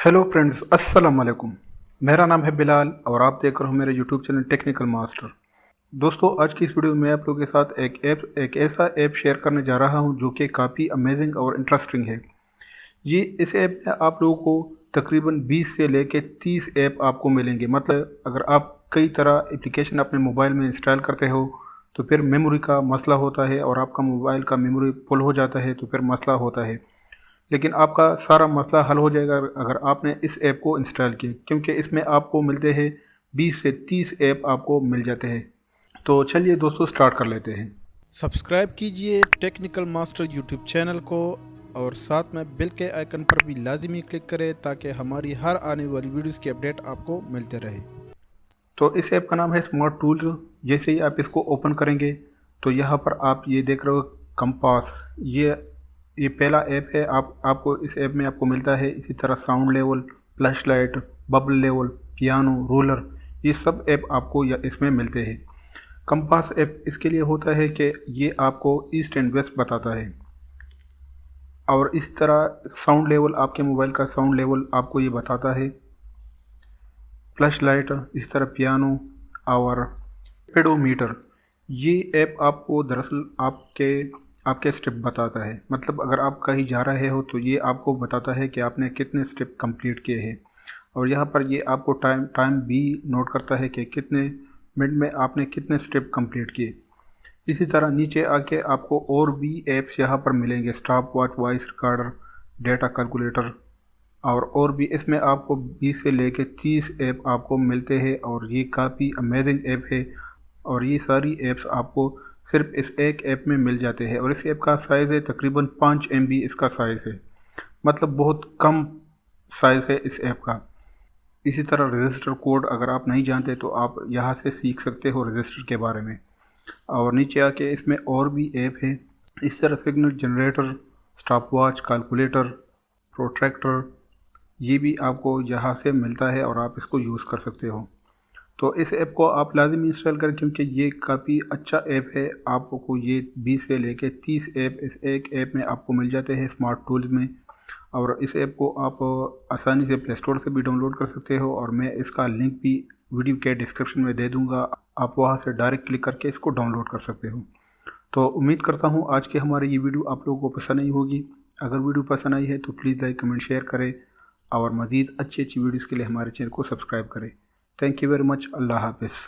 Hello friends, अस्सलाम वालेकुम। मेरा नाम है बिलाल और आप देख रहे हो मेरे यूट्यूब चैनल टेक्निकल मास्टर। दोस्तों, आज की इस वीडियो में आप लोगों के साथ एक ऐसा ऐप शेयर करने जा रहा हूं जो कि काफ़ी अमेजिंग और इंटरेस्टिंग है। ये इस ऐप में आप लोगों को तकरीबन 20 से लेके 30 ऐप आपको मिलेंगे। मतलब अगर आप कई तरह एप्लीकेशन अपने मोबाइल में इंस्टॉल करते हो तो फिर मेमोरी का मसला होता है और आपका मोबाइल का मेमोरी फुल हो जाता है तो फिर मसला होता है। लेकिन आपका सारा मसला हल हो जाएगा अगर आपने इस ऐप को इंस्टॉल किया, क्योंकि इसमें आपको मिलते हैं 20 से 30 ऐप आपको मिल जाते हैं। तो चलिए दोस्तों, स्टार्ट कर लेते हैं। सब्सक्राइब कीजिए टेक्निकल मास्टर यूट्यूब चैनल को और साथ में बेल के आइकन पर भी लाजमी क्लिक करें ताकि हमारी हर आने वाली वीडियोस की अपडेट आपको मिलते रहे। तो इस ऐप का नाम है स्मार्ट टूल। जैसे ही आप इसको ओपन करेंगे तो यहाँ पर आप ये देख रहे हो कंपास। ये पहला ऐप है। आपको इस ऐप में आपको मिलता है इसी तरह sound level, flash light, bubble level, piano, roller, ये सब ऐप आपको इसमें मिलते हैं। कंपास ऐप इसके लिए होता है कि ये आपको ईस्ट एंड वेस्ट बताता है, और इस तरह साउंड लेवल, आपके मोबाइल का साउंड लेवल आपको ये बताता है। फ्लैश लाइट, इस तरह पियानो और पेडोमीटर, ये ऐप आपको दरअसल आपके स्टेप बताता है। मतलब अगर आप कहीं जा रहे हो तो ये आपको बताता है कि आपने कितने स्टेप कंप्लीट किए हैं, और यहाँ पर ये आपको टाइम भी नोट करता है कि कितने मिनट में आपने कितने स्टेप कंप्लीट किए। इसी तरह नीचे आके आपको और भी ऐप्स यहाँ पर मिलेंगे, stop watch, voice recorder, data calculator, और भी इसमें आपको 20 से लेके 30 ऐप आपको मिलते हैं, और ये काफ़ी अमेजिंग ऐप है। और ये सारी ऐप्स आपको सिर्फ इस एक ऐप में मिल जाते हैं, और इस ऐप का साइज़ है तकरीबन 5 MB इसका साइज़ है। मतलब बहुत कम साइज़ है इस ऐप का। इसी तरह रजिस्टर कोड अगर आप नहीं जानते तो आप यहाँ से सीख सकते हो रजिस्टर के बारे में। और नीचे आके इसमें और भी ऐप है, इस तरह signal generator, stop watch, calculator, protractor, ये भी आपको यहाँ से मिलता है और आप इसको यूज़ कर सकते हो। तो इस ऐप को आप लाजमी इंस्टॉल करें क्योंकि ये काफ़ी अच्छा ऐप है। आपको ये 20 से लेके 30 ऐप इस एक ऐप में आपको मिल जाते हैं स्मार्ट टूल्स में। और इस ऐप को आप आसानी से प्ले स्टोर से भी डाउनलोड कर सकते हो, और मैं इसका लिंक भी वीडियो के डिस्क्रिप्शन में दे दूँगा। आप वहाँ से डायरेक्ट क्लिक करके इसको डाउनलोड कर सकते हो। तो उम्मीद करता हूँ आज की हमारी ये वीडियो आप लोगों को पसंद आई होगी। अगर वीडियो पसंद आई है तो प्लीज़ लाइक, कमेंट, शेयर करें, और मज़ीद अच्छी वीडियोज़ के लिए हमारे चैनल को सब्सक्राइब करें। Thank you very much. अल्लाह हाफ़िज़।